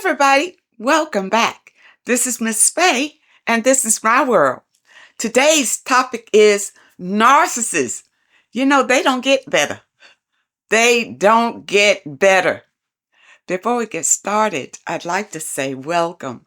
everybody, welcome back. This is Miss Faye, and this is my world. Today's topic is narcissists. They don't get better. They don't get better. Before we get started, I'd like to say welcome.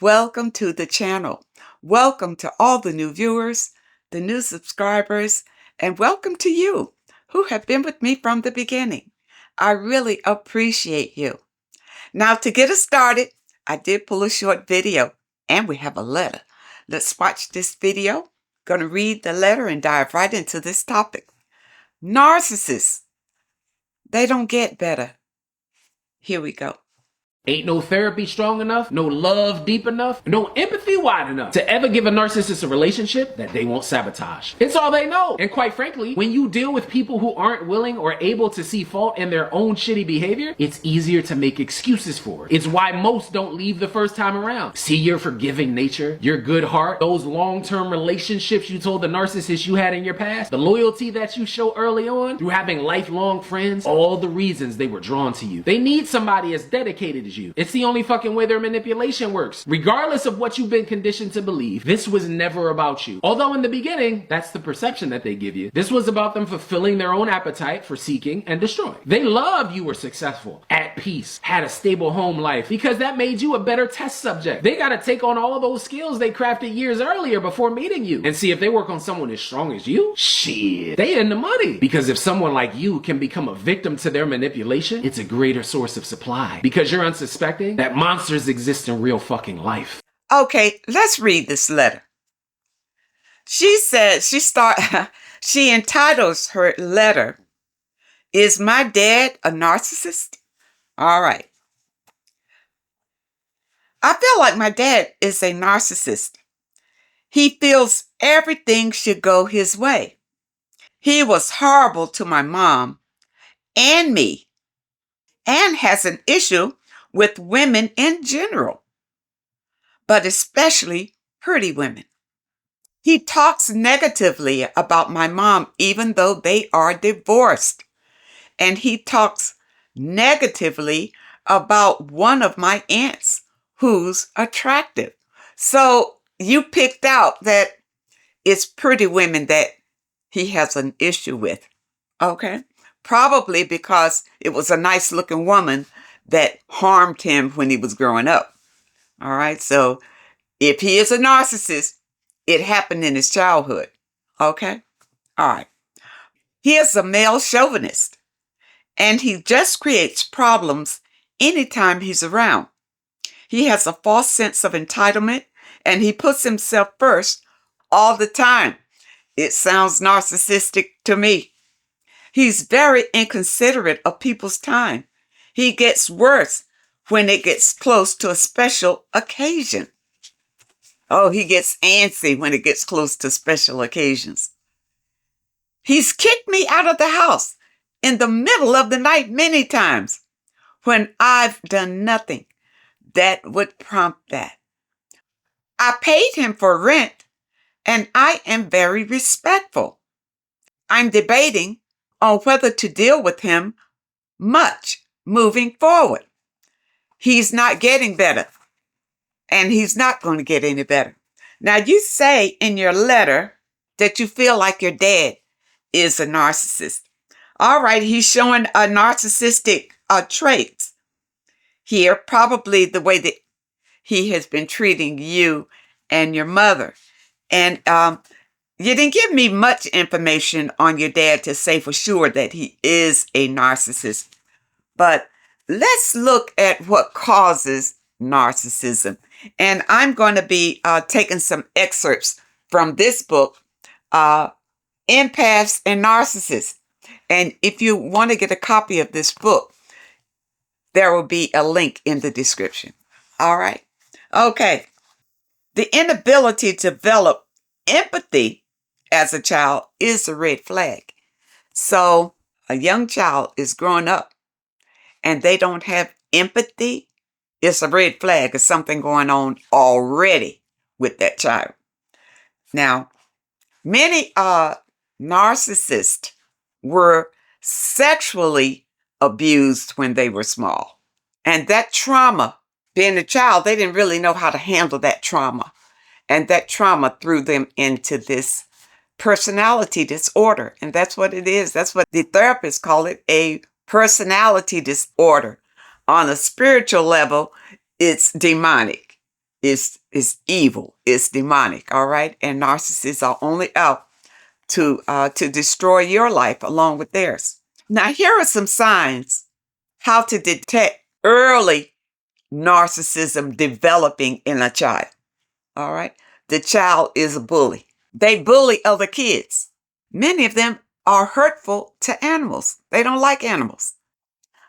Welcome to the channel. Welcome to all the new viewers, the new subscribers, and welcome to you who have been with me from the beginning. I really appreciate you. Now, to get us started, I did pull a short video, and we have a letter. Let's watch this video. Going to read the letter and dive right into this topic. Narcissists. They don't get better. Here we go. Ain't no therapy strong enough, no love deep enough, no empathy wide enough to ever give a narcissist a relationship that they won't sabotage. It's all they know. And quite frankly, when you deal with people who aren't willing or able to see fault in their own shitty behavior, it's easier to make excuses for it. It's why most don't leave the first time around. See your forgiving nature, your good heart, those long-term relationships you told the narcissist you had in your past, the loyalty that you show early on through having lifelong friends, all the reasons they were drawn to you. They need somebody as dedicated as you. It's the only fucking way their manipulation works. Regardless of what you've been conditioned to believe, this was never about you. Although in the beginning, that's the perception that they give you. This was about them fulfilling their own appetite for seeking and destroying. They loved you were successful, at peace, had a stable home life, because that made you a better test subject. They gotta take on all those skills they crafted years earlier before meeting you. And see if they work on someone as strong as you, shit, they in the money. Because if someone like you can become a victim to their manipulation, it's a greater source of supply. Because you're unsuspecting that monsters exist in real fucking life. Okay, let's read this letter. She says, she entitles her letter, "Is my dad a narcissist?" All right. I feel like my dad is a narcissist. He feels everything should go his way. He was horrible to my mom and me, and has an issue with women in general, but especially pretty women. He talks negatively about my mom even though they are divorced. And he talks negatively about one of my aunts who's attractive. So you picked out that it's pretty women that he has an issue with. Okay? Probably because it was a nice looking woman that harmed him when he was growing up. All right. So if he is a narcissist, it happened in his childhood. Okay. All right. He is a male chauvinist, and he just creates problems anytime he's around. He has a false sense of entitlement, and he puts himself first all the time. It sounds narcissistic to me. He's very inconsiderate of people's time. He gets worse when it gets close to a special occasion. Oh, he gets antsy when it gets close to special occasions. He's kicked me out of the house in the middle of the night many times when I've done nothing that would prompt that. I paid him for rent, and I am very respectful. I'm debating on whether to deal with him much moving forward. He's not getting better, and he's not going to get any better. Now, you say in your letter that you feel like your dad is a narcissist. All right, he's showing a narcissistic traits here, probably the way that he has been treating you and your mother. And you didn't give me much information on your dad to say for sure that he is a narcissist. But let's look at what causes narcissism. And I'm going to be taking some excerpts from this book, Empaths and Narcissists. And if you want to get a copy of this book, there will be a link in the description. All right. Okay. The inability to develop empathy as a child is a red flag. So a young child is growing up and they don't have empathy, it's a red flag. There's something going on already with that child. Now, many narcissists were sexually abused when they were small. And that trauma Being a child, they didn't really know how to handle that trauma. And that trauma threw them into this personality disorder. And that's what it is. That's what the therapists call it, a personality disorder. On a spiritual level, it's demonic. It's evil. It's demonic. All right. And narcissists are only out to destroy your life along with theirs. Now, here are some signs how to detect early narcissism developing in a child. All right. The child is a bully. They bully other kids. Many of them are hurtful to animals. They don't like animals.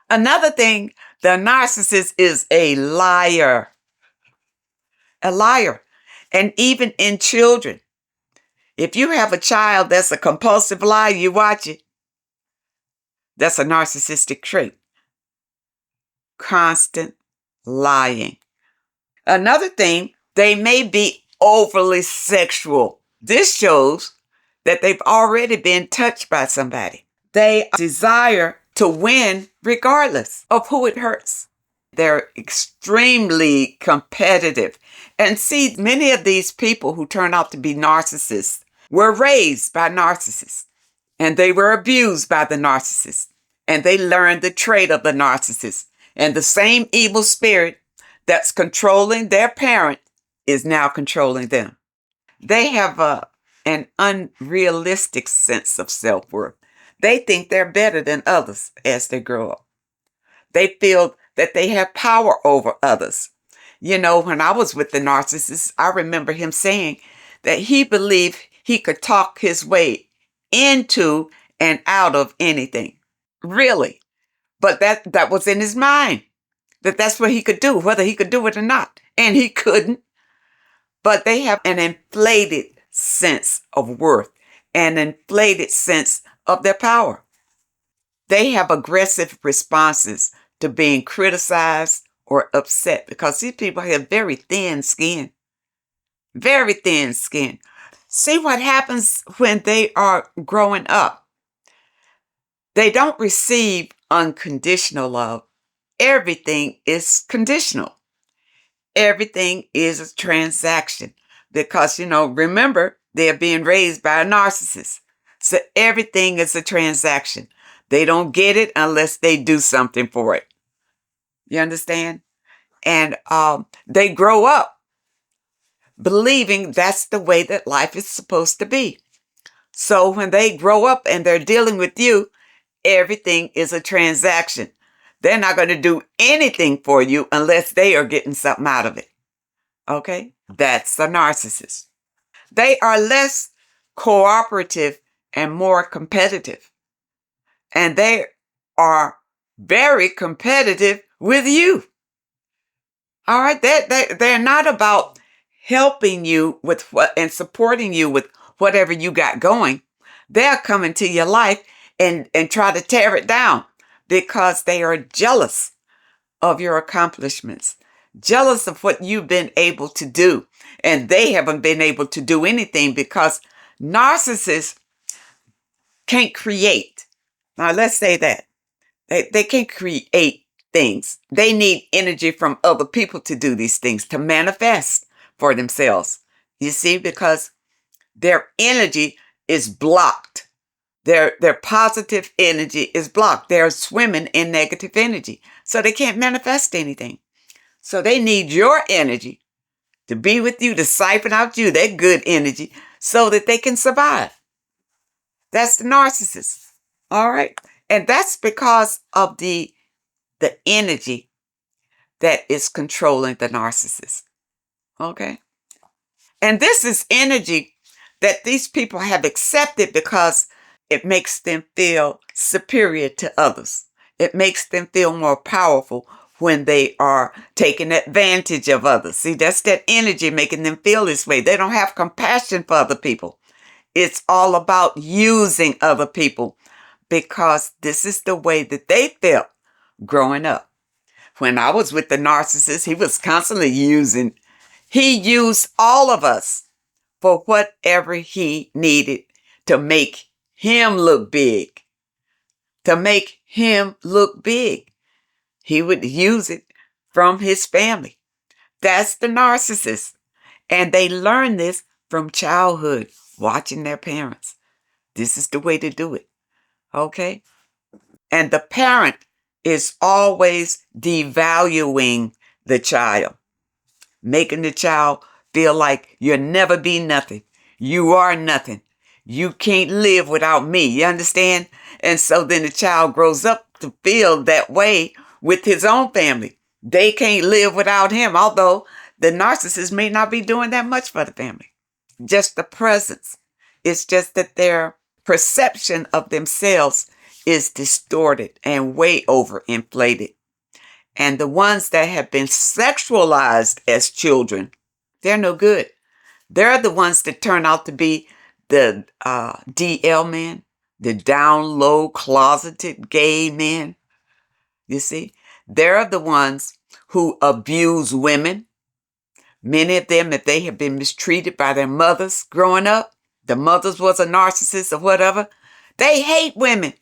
Another thing, the narcissist is a liar. A liar. And even in children, if you have a child that's a compulsive liar, you watch it. That's a narcissistic trait. Constant lying. Another thing, they may be overly sexual. This shows that they've already been touched by somebody. They desire to win regardless of who it hurts. They're extremely competitive. And see, many of these people who turn out to be narcissists were raised by narcissists, and they were abused by the narcissist, and they learned the trait of the narcissist. And the same evil spirit that's controlling their parent is now controlling them. They have an unrealistic sense of self-worth. They think they're better than others as they grow up. They feel that they have power over others. You know, when I was with the narcissist, I remember him saying that he believed he could talk his way into and out of anything. Really. But that was in his mind. That's what he could do, whether he could do it or not. And he couldn't. But they have an inflated sense of worth, an inflated sense of their power. They have aggressive responses to being criticized or upset because these people have very thin skin. Very thin skin. See what happens when they are growing up. They don't receive unconditional love. Everything is conditional. Everything is a transaction because, remember, they're being raised by a narcissist. So everything is a transaction. They don't get it unless they do something for it. You understand? And they grow up believing that's the way that life is supposed to be. So when they grow up and they're dealing with you, everything is a transaction. They're not going to do anything for you unless they are getting something out of it. Okay? That's a narcissist. They are less cooperative and more competitive. And they are very competitive with you. All right? They're not about helping you with what and supporting you with whatever you got going. They're coming to your life and try to tear it down because they are jealous of your accomplishments, jealous of what you've been able to do. And they haven't been able to do anything because narcissists can't create. Now, let's say that. They can't create things. They need energy from other people to do these things, to manifest for themselves. You see, because their energy is blocked. Their positive energy is blocked. They're swimming in negative energy. So they can't manifest anything. So they need your energy to be with you, to siphon out you, that good energy, so that they can survive. That's the narcissist. All right. And that's because of the energy that is controlling the narcissist. Okay. And this is energy that these people have accepted because it makes them feel superior to others. It makes them feel more powerful when they are taking advantage of others. See, that's that energy making them feel this way. They don't have compassion for other people. It's all about using other people because this is the way that they felt growing up. When I was with the narcissist, he was constantly using. He used all of us for whatever he needed to make him look big. To make him look big. He would use it from his family. That's the narcissist. And they learn this from childhood, watching their parents. This is the way to do it. Okay? And the parent is always devaluing the child, making the child feel like you'll never be nothing. You are nothing. You can't live without me. You understand? And so then the child grows up to feel that way with his own family. They can't live without him, although the narcissist may not be doing that much for the family. Just the presence. It's just that their perception of themselves is distorted and way overinflated. And the ones that have been sexualized as children, they're no good. They're the ones that turn out to be the DL men, the down low, closeted gay men. You see, they're the ones who abuse women. Many of them, if they have been mistreated by their mothers growing up, the mothers was a narcissist or whatever, they hate women.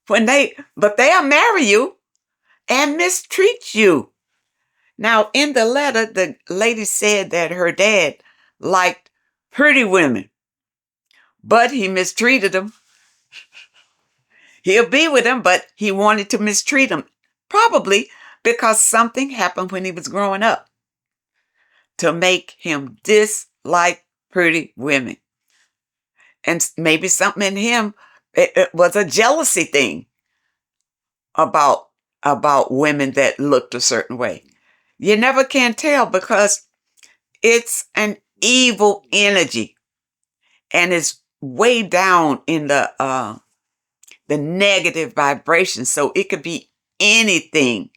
But they'll marry you and mistreat you. Now, in the letter, the lady said that her dad liked pretty women, but he mistreated them. He'll be with them, but he wanted to mistreat them, probably because something happened when he was growing up to make him dislike pretty women. And maybe something in him, it was a jealousy thing about women that looked a certain way. You never can tell because it's an evil energy and it's way down in the negative vibration. So it could be anything.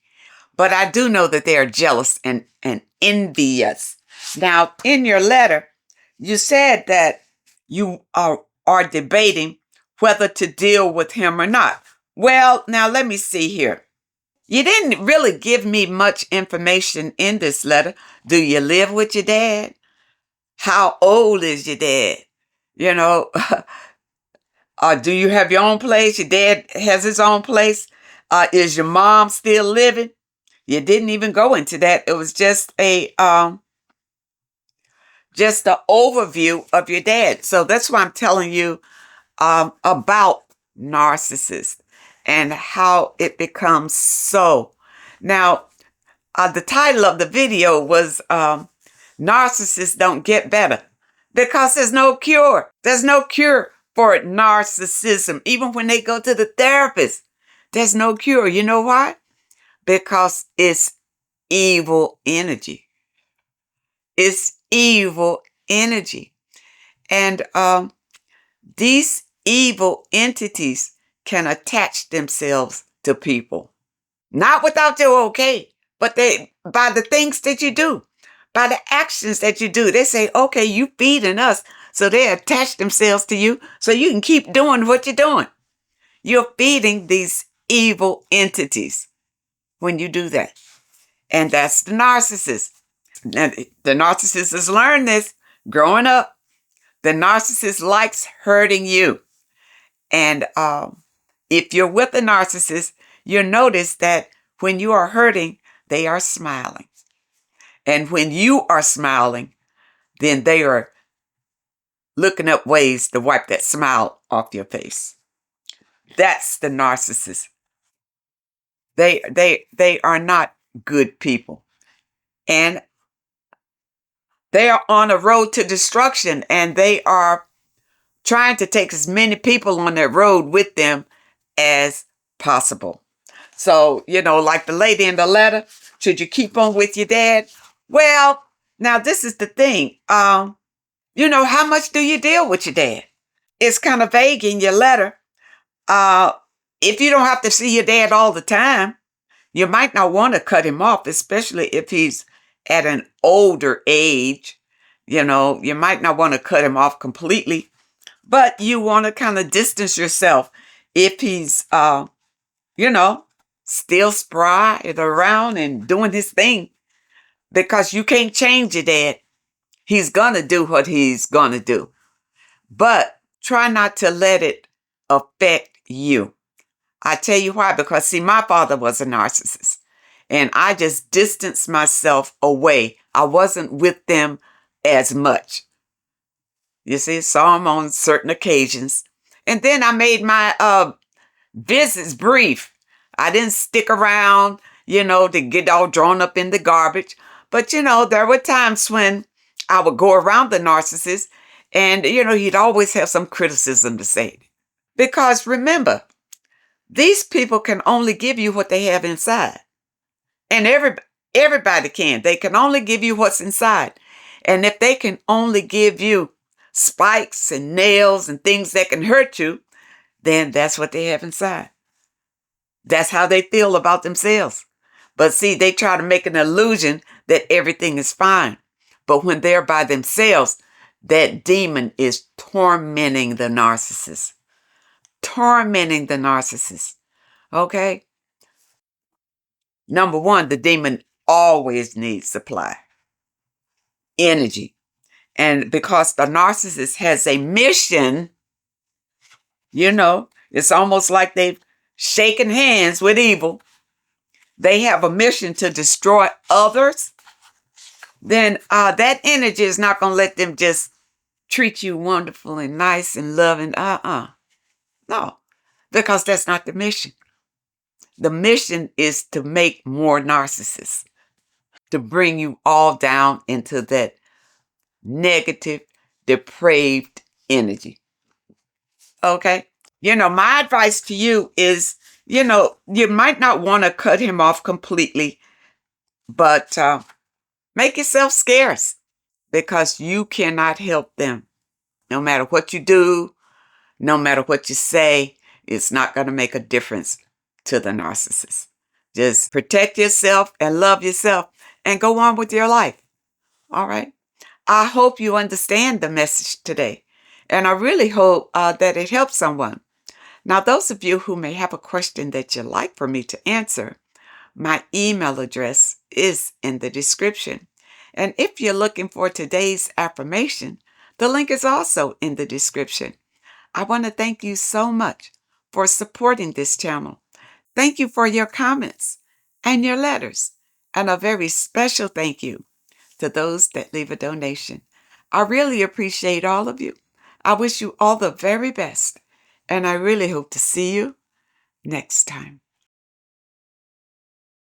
But I do know that they are jealous and envious. Now, in your letter, you said that you are debating whether to deal with him or not. Well, now let me see here. You didn't really give me much information in this letter. Do you live with your dad? How old is your dad? You know, do you have your own place? Your dad has his own place. Is your mom still living? You didn't even go into that. It was just an overview of your dad. So that's why I'm telling you about narcissists and how it becomes so. Now, the title of the video was Narcissists Don't Get Better, because there's no cure. There's no cure for narcissism. Even when they go to the therapist, there's no cure. You know why? Because it's evil energy. It's evil energy. And these evil entities can attach themselves to people. Not without your okay, but by the things that you do, by the actions that you do. They say, okay, you feeding us. So they attach themselves to you so you can keep doing what you're doing. You're feeding these evil entities when you do that. And that's the narcissist. And the narcissist has learned this growing up. The narcissist likes hurting you. And if you're with a narcissist, you'll notice that when you are hurting, they are smiling. And when you are smiling, then they are looking up ways to wipe that smile off your face. That's the narcissist. They are not good people. And they are on a road to destruction, and they are trying to take as many people on that road with them as possible. So, like the lady in the letter, should you keep on with your dad? Well, now this is the thing. How much do you deal with your dad? It's kind of vague in your letter. If you don't have to see your dad all the time, you might not want to cut him off, especially if he's at an older age. You might not want to cut him off completely, but you want to kind of distance yourself if he's, still spry and around and doing his thing, because you can't change your dad. He's going to do what he's going to do, but try not to let it affect you. I tell you why, because see, my father was a narcissist, and I just distanced myself away. I wasn't with them as much. You see, saw them on certain occasions. And then I made my visits brief. I didn't stick around, to get all drawn up in the garbage. But, there were times when I would go around the narcissist and, he'd always have some criticism to say. Because remember, these people can only give you what they have inside. And everybody can. They can only give you what's inside. And if they can only give you spikes and nails and things that can hurt you, then that's what they have inside. That's how they feel about themselves. But see, they try to make an illusion that everything is fine. But when they're by themselves, that demon is tormenting the narcissist. Tormenting the narcissist. Okay? Number one, the demon always needs supply. Energy. And because the narcissist has a mission, it's almost like they've shaken hands with evil. They have a mission to destroy others. Then that energy is not going to let them just treat you wonderful and nice and loving. No, because that's not the mission. The mission is to make more narcissists, to bring you all down into that negative, depraved energy. Okay? My advice to you is, you might not want to cut him off completely, but make yourself scarce because you cannot help them. No matter what you do, no matter what you say, it's not going to make a difference to the narcissist. Just protect yourself and love yourself and go on with your life. All right? I hope you understand the message today. And I really hope that it helps someone. Now, those of you who may have a question that you'd like for me to answer, my email address is in the description. And if you're looking for today's affirmation, the link is also in the description. I want to thank you so much for supporting this channel. Thank you for your comments and your letters. And a very special thank you to those that leave a donation. I really appreciate all of you. I wish you all the very best. And I really hope to see you next time.